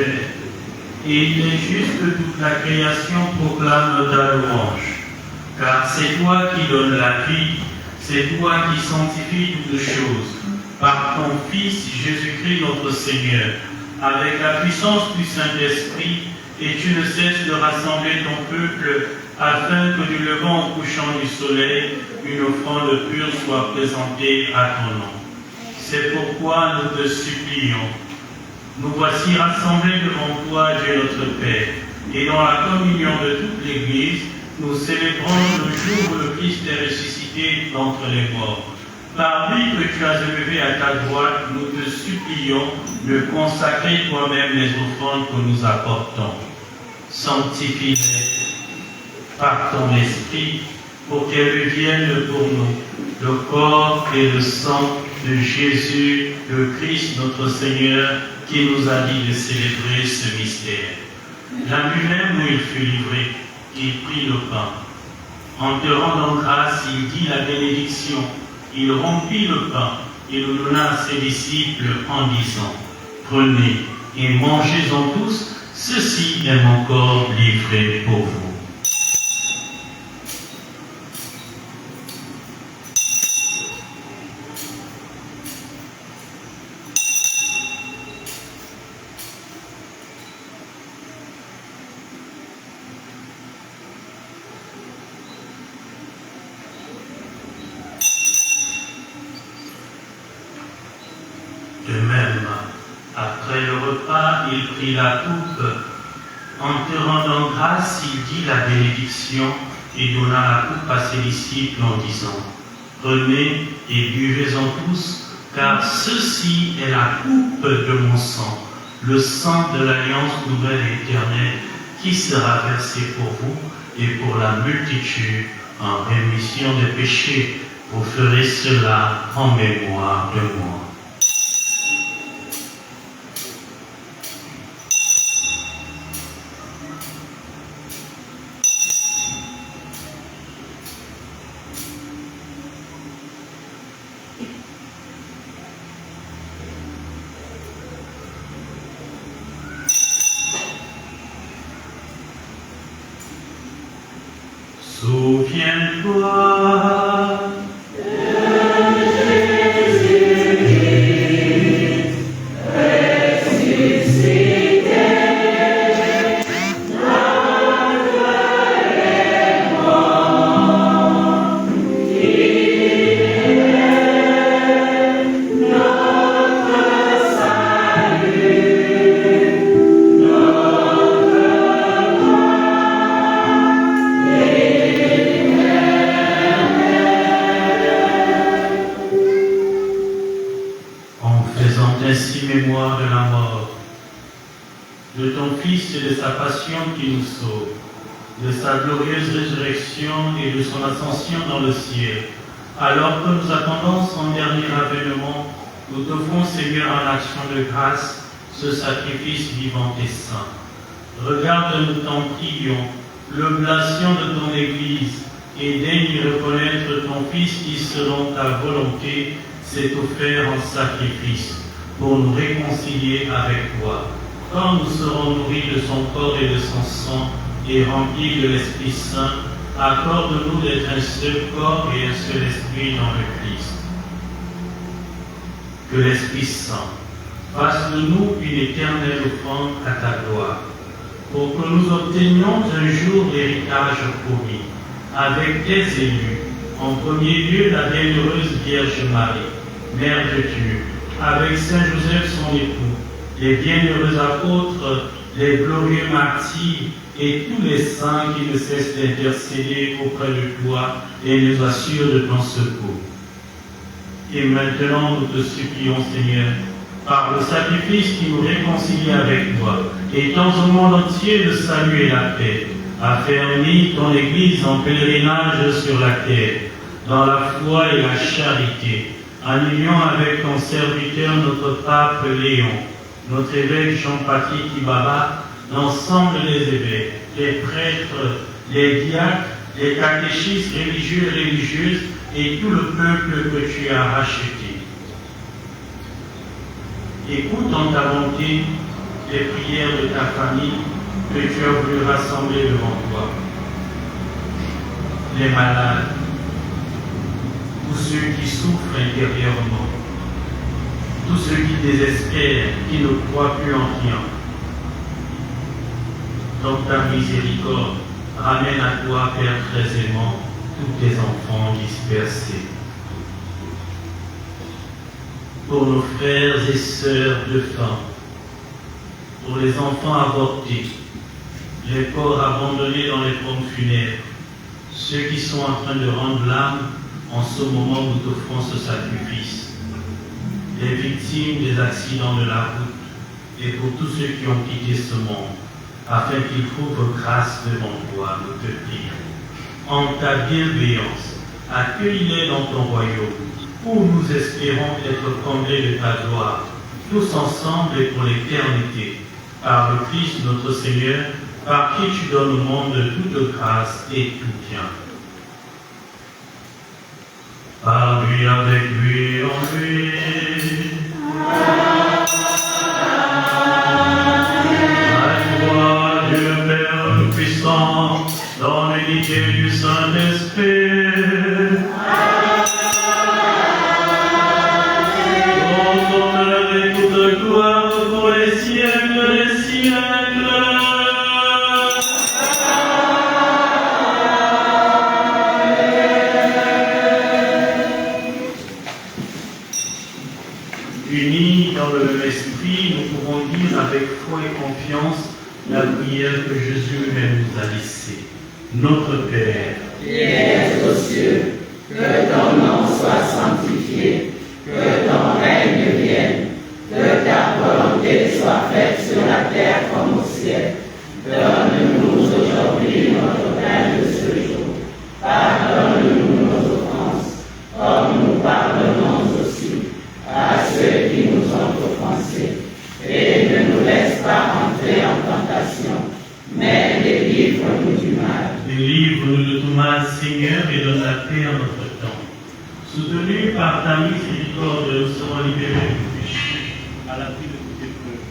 fais. Et il est juste que toute la création proclame ta louange. Car c'est toi qui donnes la vie, c'est toi qui sanctifies toutes choses, par ton Fils Jésus-Christ notre Seigneur, avec la puissance du Saint-Esprit, et tu ne cesses de rassembler ton peuple, afin que du levant au couchant du soleil, une offrande pure soit présentée à ton nom. C'est pourquoi nous te supplions. Nous voici rassemblés devant toi, Dieu notre Père, et dans la communion de toute l'Église, nous célébrons le jour où le Christ est ressuscité d'entre les morts. Par lui que tu as élevé à ta droite, nous te supplions de consacrer toi-même les offrandes que nous apportons. Sanctifie-les par ton esprit pour qu'elles deviennent pour nous le corps et le sang de Jésus, le Christ notre Seigneur, qui nous a dit de célébrer ce mystère. La nuit même où il fut livré, il prit le pain. En te rendant grâce, il dit la bénédiction. Il rompit le pain et le donna à ses disciples en disant, « Prenez et mangez-en tous, ceci est mon corps livré pour vous. » De même, après le repas, il prit la coupe. En te rendant grâce, il dit la bénédiction et donna la coupe à ses disciples en disant, « Prenez et buvez-en tous, car ceci est la coupe de mon sang, le sang de l'alliance nouvelle et éternelle, qui sera versé pour vous et pour la multitude en rémission des péchés. Vous ferez cela en mémoire de moi. » Souviens-toi de Jésus-Christ ressuscité, notre héros, il est notre salut, notre ainsi mémoire de la mort, de ton Fils et de sa passion qui nous sauve, de sa glorieuse résurrection et de son ascension dans le ciel. Alors que nous attendons son dernier avènement, nous t'offrons, Seigneur, en action de grâce, ce sacrifice vivant et saint. Regarde-nous, t'en prions, l'oblation de ton Église, et daigne reconnaître ton Fils qui, selon ta volonté, s'est offert en sacrifice, pour nous réconcilier avec toi. Quand nous serons nourris de son corps et de son sang et remplis de l'Esprit Saint, accorde-nous d'être un seul corps et un seul esprit dans le Christ. Que l'Esprit Saint fasse de nous une éternelle offrande à ta gloire, pour que nous obtenions un jour l'héritage promis, avec tes élus, en premier lieu la bienheureuse Vierge Marie, Mère de Dieu, avec Saint Joseph son époux, les bienheureux apôtres, les glorieux martyrs et tous les saints qui ne cessent d'intercéder auprès de toi et nous assurent de ton secours. Et maintenant nous te supplions, Seigneur, par le sacrifice qui nous réconcilie avec toi, étends au monde entier le salut et la paix, affermis ton Église en pèlerinage sur la terre, dans la foi et la charité, en union avec ton serviteur, notre pape Léon, notre évêque Jean-Patrick Ibaba, l'ensemble des évêques, les prêtres, les diacres, les catéchistes religieux et religieuses, et tout le peuple que tu as racheté. Écoute en ta bonté les prières de ta famille que tu as voulu rassembler devant toi. Les malades, tous ceux qui souffrent intérieurement, tous ceux qui désespèrent, qui ne croient plus en rien. Dans ta miséricorde, ramène à toi, Père très aimant, tous tes enfants dispersés. Pour nos frères et sœurs de femmes, pour les enfants avortés, les corps abandonnés dans les pompes funèbres, ceux qui sont en train de rendre l'âme en ce moment où nous offrons ce sacrifice, les victimes des accidents de la route et pour tous ceux qui ont quitté ce monde, afin qu'ils trouvent grâce devant toi, nous te prions. En ta bienveillance, accueille-les dans ton royaume, où nous espérons être comblés de ta gloire, tous ensemble et pour l'éternité, par le Christ notre Seigneur, par qui tu donnes au monde toute grâce et tout bien. Par lui, avec lui, en lui. À toi, Dieu Père Tout-Puissant, dans l'unité du Saint-Esprit. Ton honneur et toute gloire pour les siècles des siècles. Unis dans le même esprit, nous pouvons dire avec foi et confiance la prière que Jésus lui-même nous a laissée. Notre Père, qui es aux cieux, que ton nom soit sanctifié, que ton règne vienne, que ta volonté soit faite sur la terre comme au ciel. Donne-nous aujourd'hui notre pain de ce jour. Pardonne-nous nos offenses, comme nous pardonnons aussi à ceux qui nous ont offensés. Et ne nous laisse pas entrer en tentation, mais délivre-nous du mal. Délivre-nous de tout mal, Seigneur, et donne la paix à notre temps. Soutenus par ta miséricorde, nous serons libérés du péché, à l'abri de toute épreuve.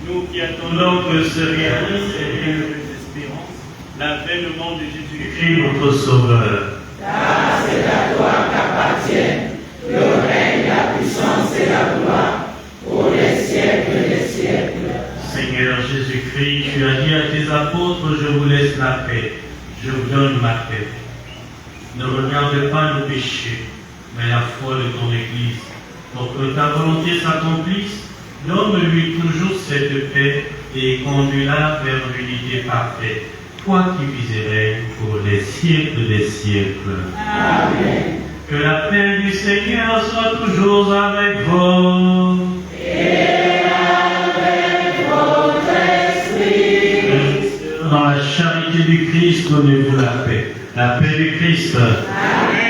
Nous qui attendons que se réalise et pleine d'espérance, l'avènement de Jésus-Christ, notre Sauveur. Car c'est à toi qu'appartiennent le règne, la puissance et la gloire, pour les siècles des siècles. Seigneur Jésus-Christ, tu as dit à tes apôtres, je vous laisse la paix, je vous donne ma paix. Ne regarde pas nos péchés, mais la foi de ton Église. Pour que ta volonté s'accomplisse, donne-lui toujours cette paix et conduis-la vers l'unité parfaite. Toi qui vis et règnes pour les siècles des siècles. Amen. Que la paix du Seigneur soit toujours avec vous. Et avec votre esprit. Dans la charité du Christ, donnez-vous la paix. La paix du Christ. Amen.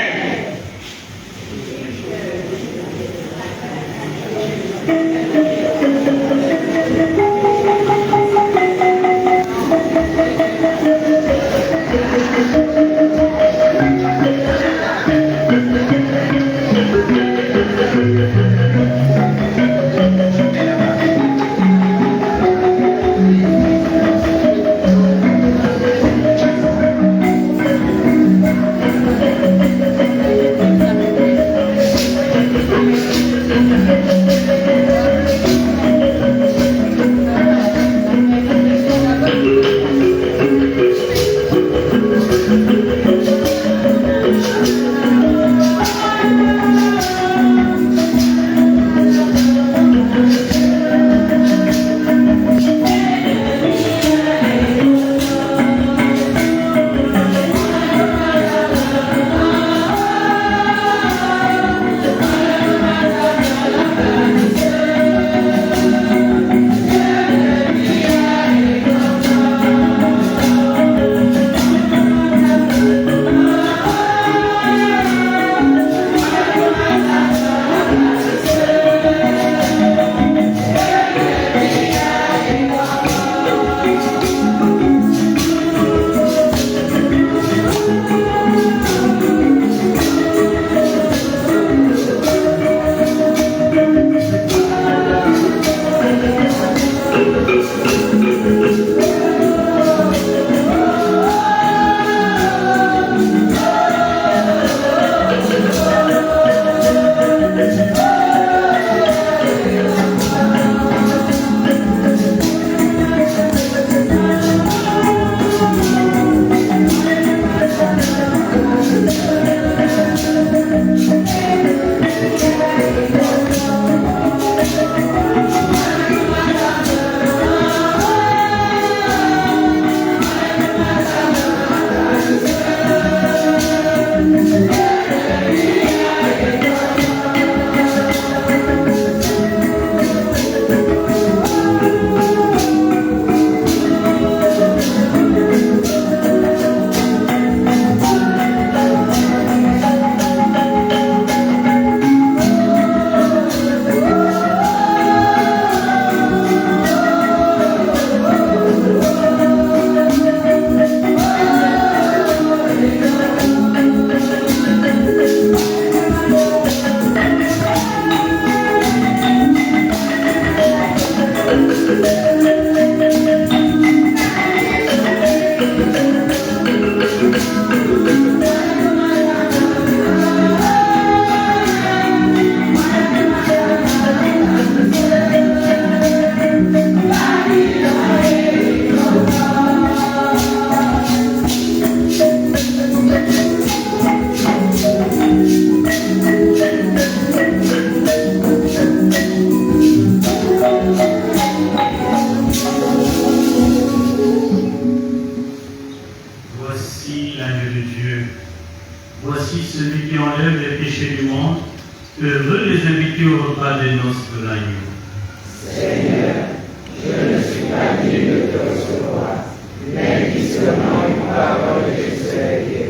Voici celui qui enlève les péchés du monde. Heureux les invités au repas des noces de l'agneau. Seigneur, je ne suis pas digne de te recevoir, mais dis seulement une parole et je serai guéri.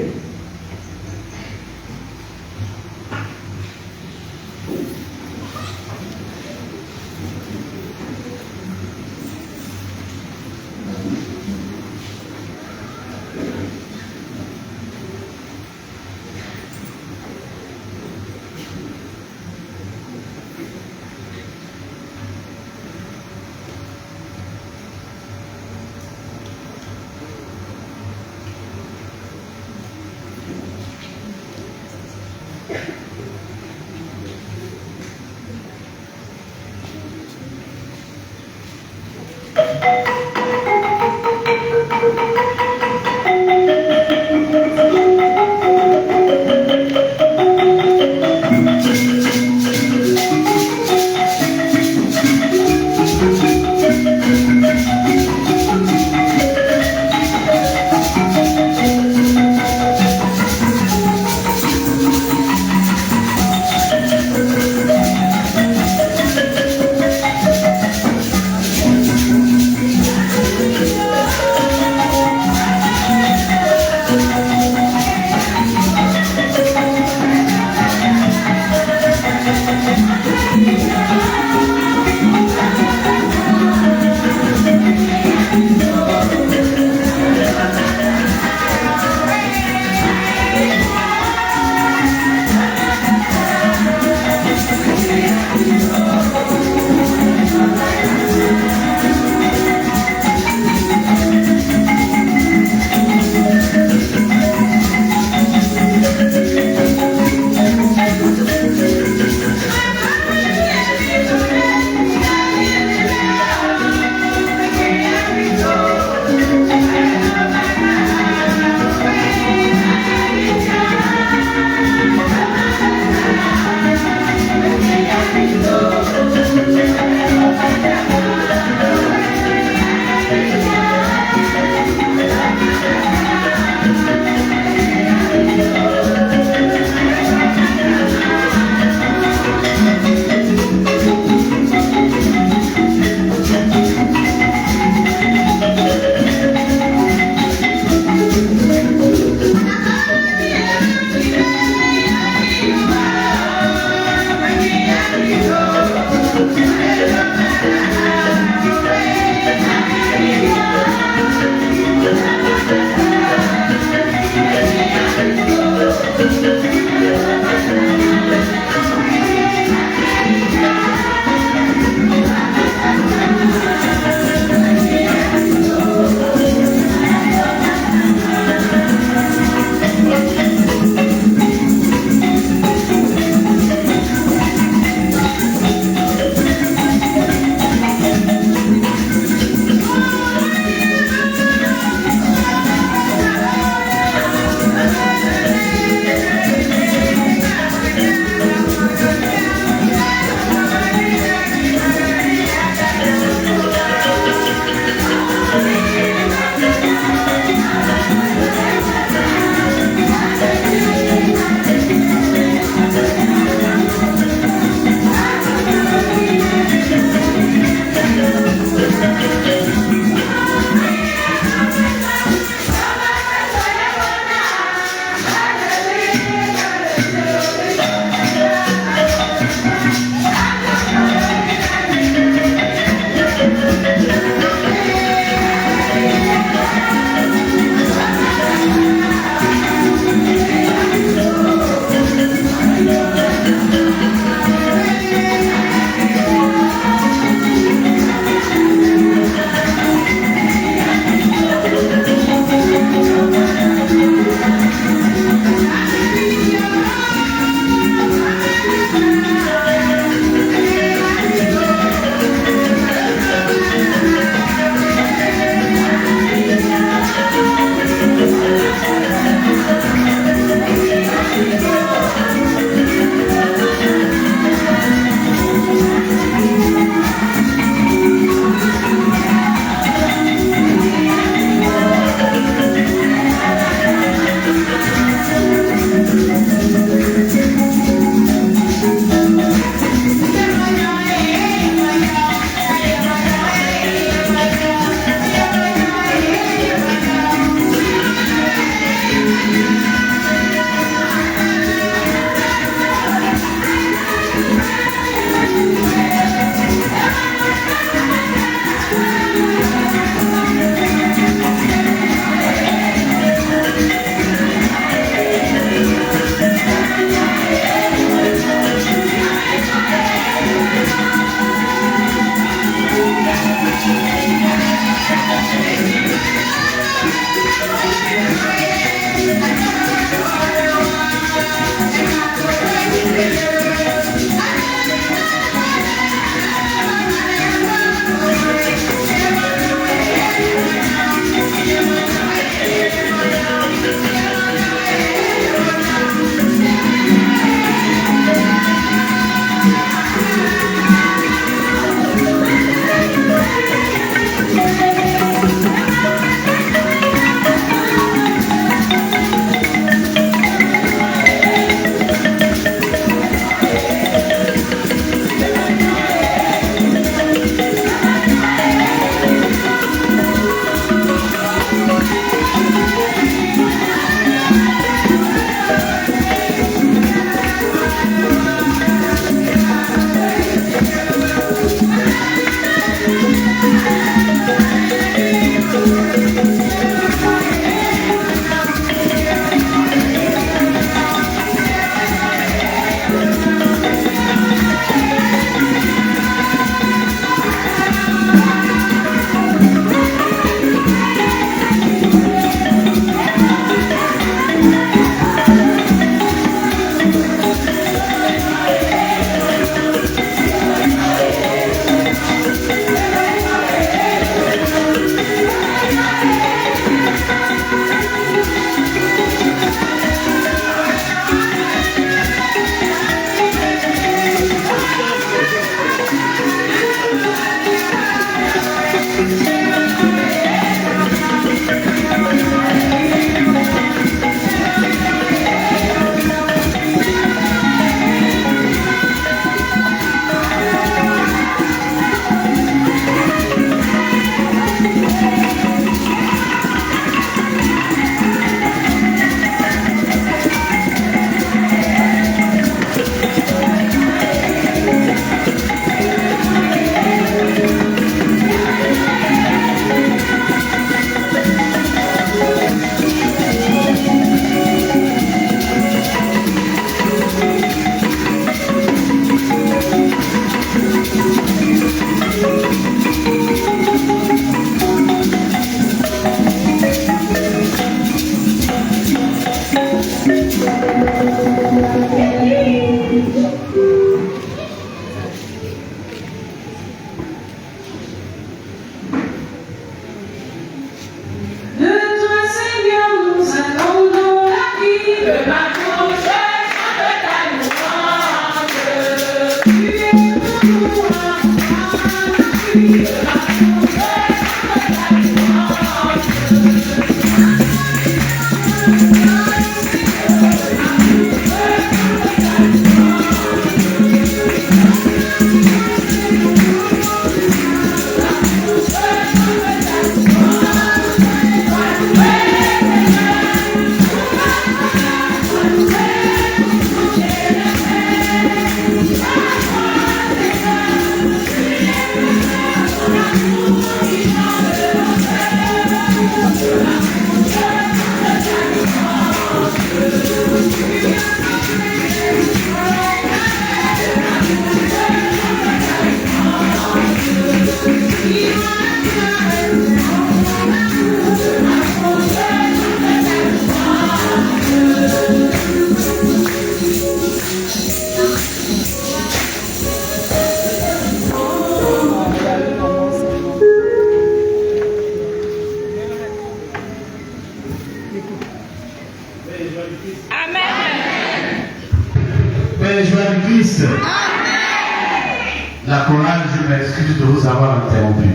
La chorale, je m'excuse de vous avoir interrompu.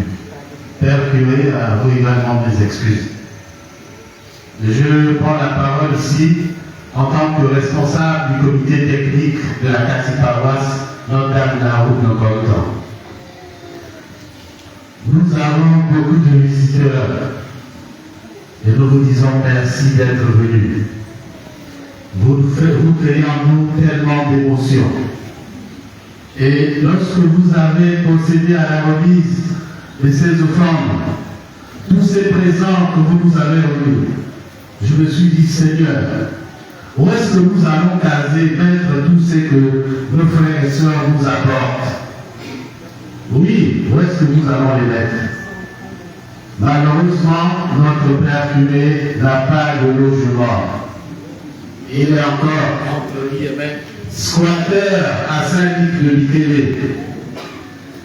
Père curé, à vous également mes excuses. Je prends la parole ici en tant que responsable du comité technique de la quasi-paroisse Notre-Dame de la Route de Goltan. Nous avons beaucoup de visiteurs et nous vous disons merci d'être venus. Vous créez en nous tellement d'émotions. Et lorsque vous avez procédé à la remise de ces offrandes, tous ces présents que vous nous avez remis, je me suis dit, Seigneur, où est-ce que nous allons caser, mettre tout ce que nos frères et sœurs nous apportent? Oui, où est-ce que nous allons les mettre? Malheureusement, notre Père curé n'a pas de logement. Il est encore, entre guillemets, squatter à Saint-Luc de Miquelé.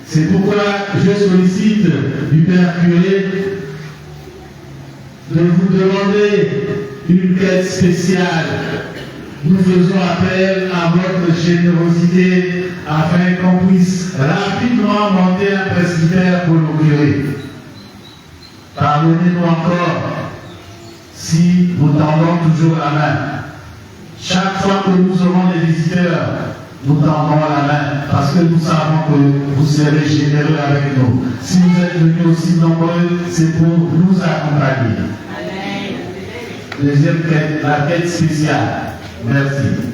C'est pourquoi je sollicite du Père curé de vous demander une quête spéciale. Nous faisons appel à votre générosité afin qu'on puisse rapidement monter un presbytère pour nos curés. Pardonnez-nous encore si nous tendons toujours la main. Chaque fois que nous aurons des visiteurs, nous tendons la main parce que nous savons que vous serez généreux avec nous. Si vous êtes venus aussi nombreux, c'est pour nous accompagner. Deuxième quête, la quête spéciale. Merci.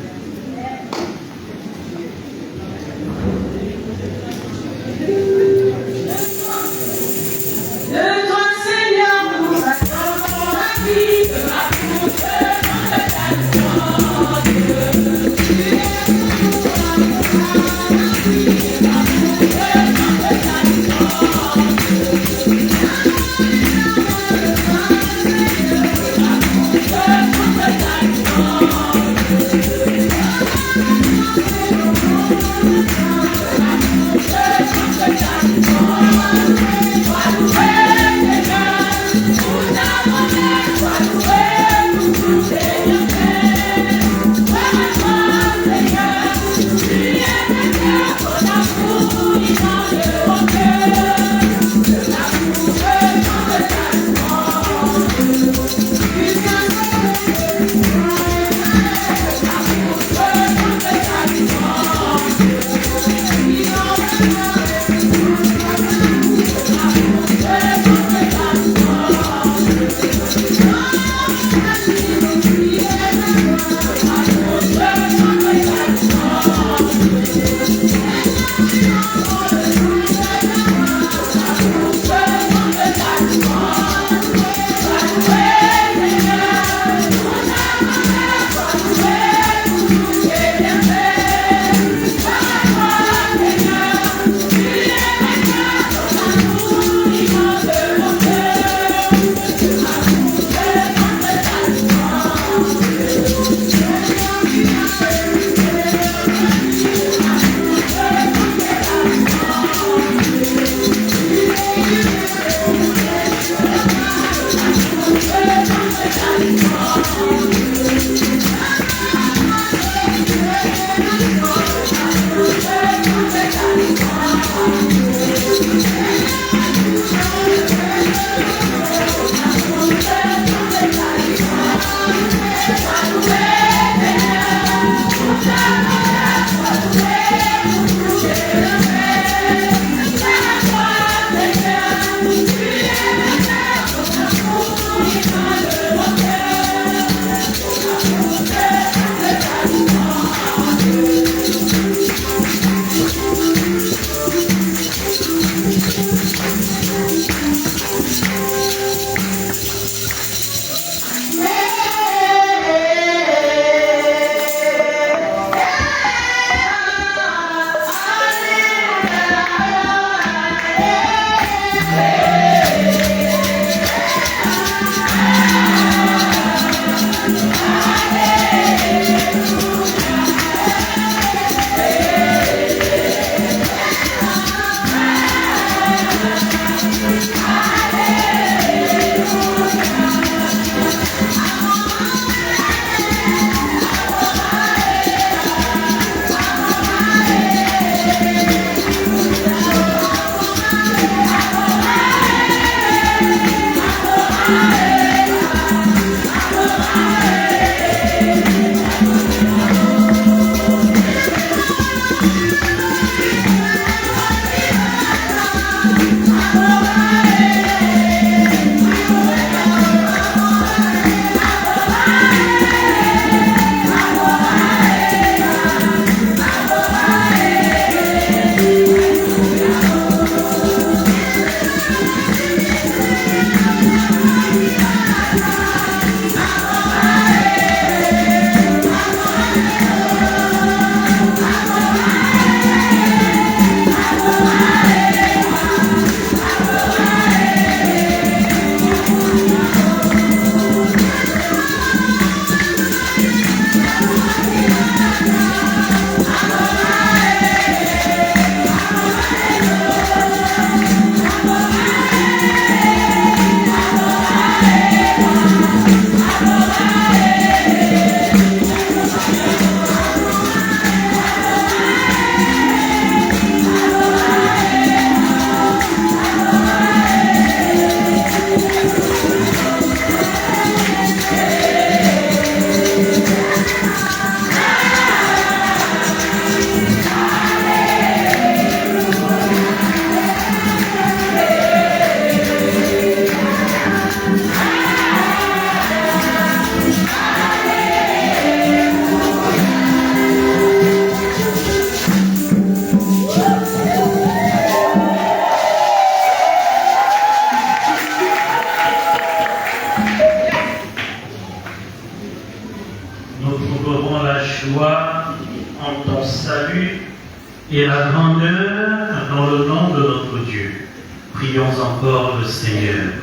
et la grandeur dans le nom de notre Dieu. Prions encore le Seigneur.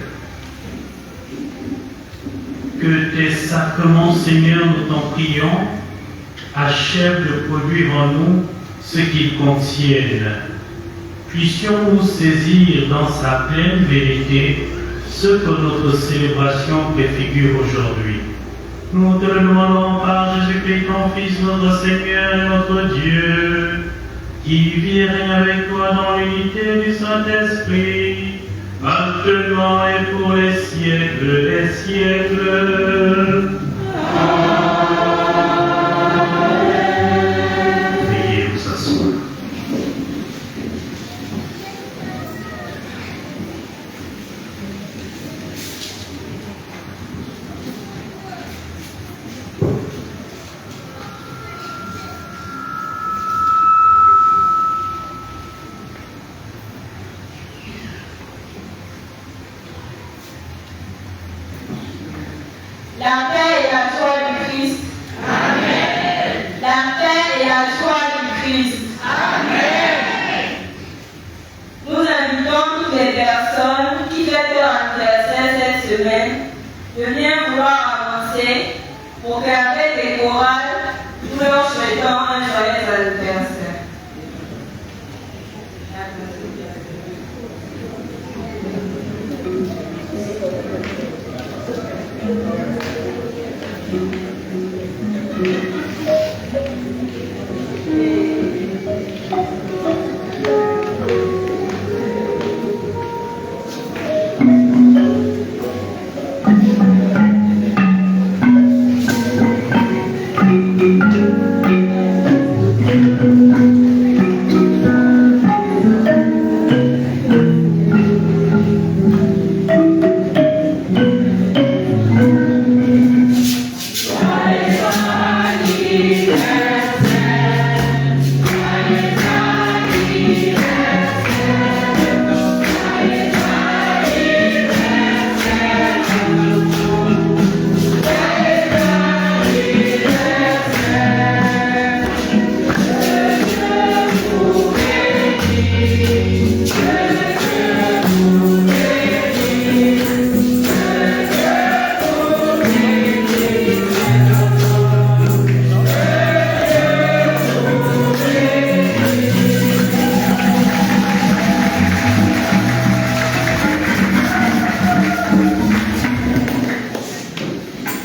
Que tes sacrements, Seigneur, nous t'en prions, achèvent de produire en nous ce qu'ils contiennent. Puissions-nous saisir dans sa pleine vérité ce que notre célébration préfigure aujourd'hui. Nous te le demandons par Jésus-Christ, ton Fils, notre Seigneur et notre Dieu, qui vit et règne avec toi dans l'unité du Saint-Esprit, maintenant et pour les siècles des siècles. Veuillez vous asseoir. La paix et la joie du Christ. Amen. La paix et la joie du Christ. Amen. Nous invitons toutes les personnes qui fêtent leur anniversaire cette semaine de bien vouloir avancer pour qu'avec les chorales, nous leur souhaitons un joyeux anniversaire.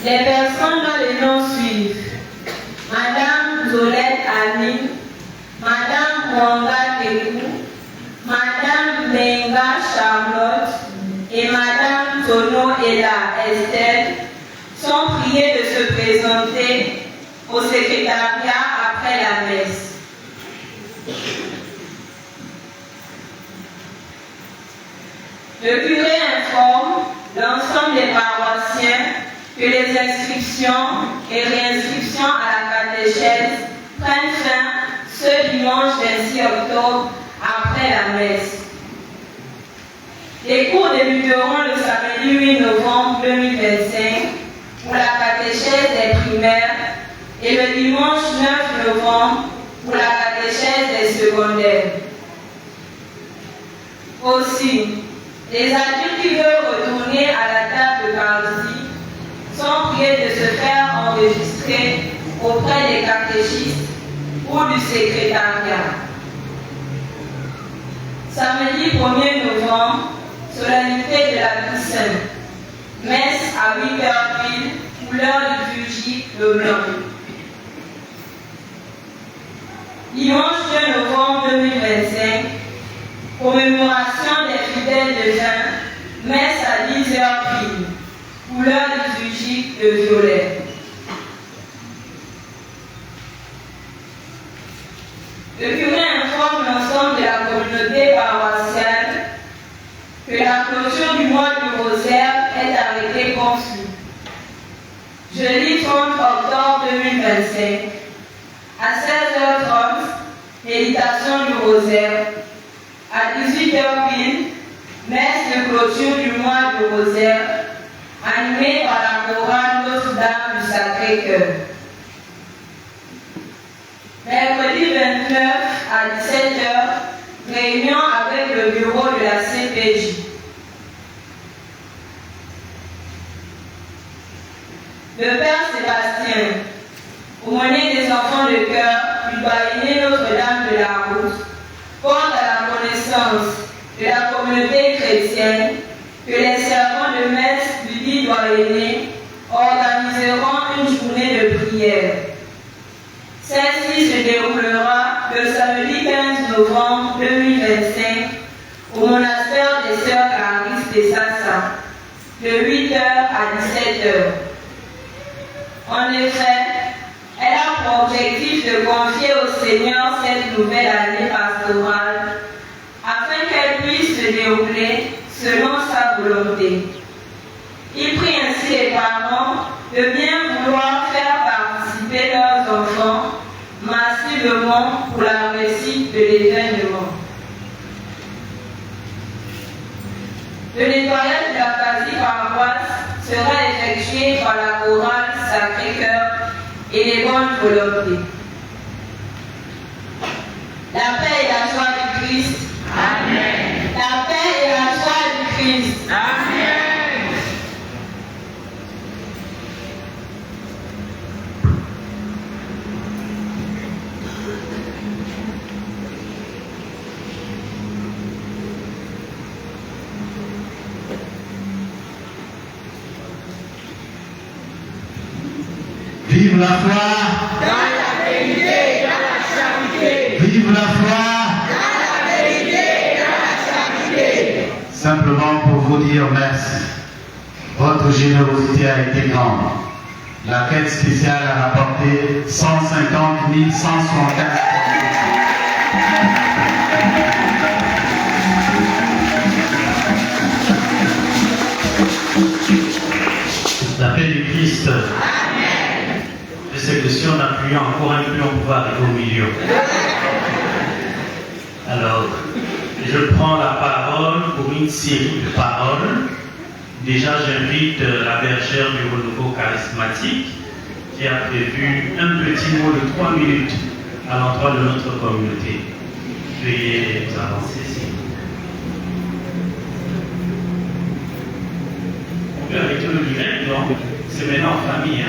Les personnes dont les noms suivent: Madame Zolette Annie, Madame Mwanga Tekou, Madame Benga Charlotte et Madame Tono Gabriela Estelle sont priés de se présenter au secrétariat après la messe. Le curé informe l'ensemble des paroissiens que les inscriptions et réinscriptions à la catéchèse prennent fin ce dimanche 26 octobre après la messe. Les cours débuteront le samedi 8 novembre 2025 pour la catéchèse des primaires et le dimanche 9 novembre pour la catéchèse des secondaires. Aussi, les adultes qui veulent retourner à la table d'Eucharistie sont priés de se faire enregistrer auprès des catéchistes ou du secrétariat. Samedi 1er novembre, solennité de la Toussaint, messe à 8h pile, couleur liturgique le blanc. Dimanche 2 novembre 2025, commémoration des fidèles de Jean, messe à 10h pile, couleur liturgique de violet. Le curé informe l'ensemble de la communauté paroissiale que la clôture du mois du rosaire est arrêtée comme suit. Jeudi 30 octobre 2025, à 16h30, méditation du rosaire. À 18h pile, messe de clôture du mois du rosaire, animée par la chorale Notre-Dame du Sacré-Cœur. Mercredi 29 à 17h, réunion avec le bureau de la CPJ. Le Père Sébastien, aumônier des enfants de cœur, lui doyenné Notre-Dame de la Route, porte à la connaissance de la communauté chrétienne que les servants de messe du dit doyenné organiseront une journée de prière. Celle-ci se déroulera le samedi 15 novembre 2025 au monastère des Sœurs Caristes de Sassa, de 8h à 17h. En effet, elle a pour objectif de confier au Seigneur cette nouvelle année pastorale afin qu'elle puisse se dérouler selon sa volonté. Il prie ainsi les parents de bien vouloir faire participer leurs enfants massivement pour la réussite de l'événement. Le nettoyage de la quasi-paroisse sera effectué par la chorale Sacré-Cœur et les bonnes volontés. La paix et la joie du Christ. Amen. La paix et la joie du Christ. Amen. Vive la foi dans la vérité et dans la charité. Vive la foi Dans la vérité et dans la charité. Simplement pour vous dire merci. Votre générosité a été grande. La quête spéciale a rapporté 150 175. La paix du Christ. Je sais que si on appuie encore un peu, on va arriver au milieu. Alors, je prends la parole pour une série de paroles. Déjà, j'invite la bergère du renouveau charismatique qui a prévu un petit mot de 3 minutes à l'endroit de notre communauté. Veuillez vous avancer ici. On peut arrêter le direct, non? C'est maintenant en famille. Hein?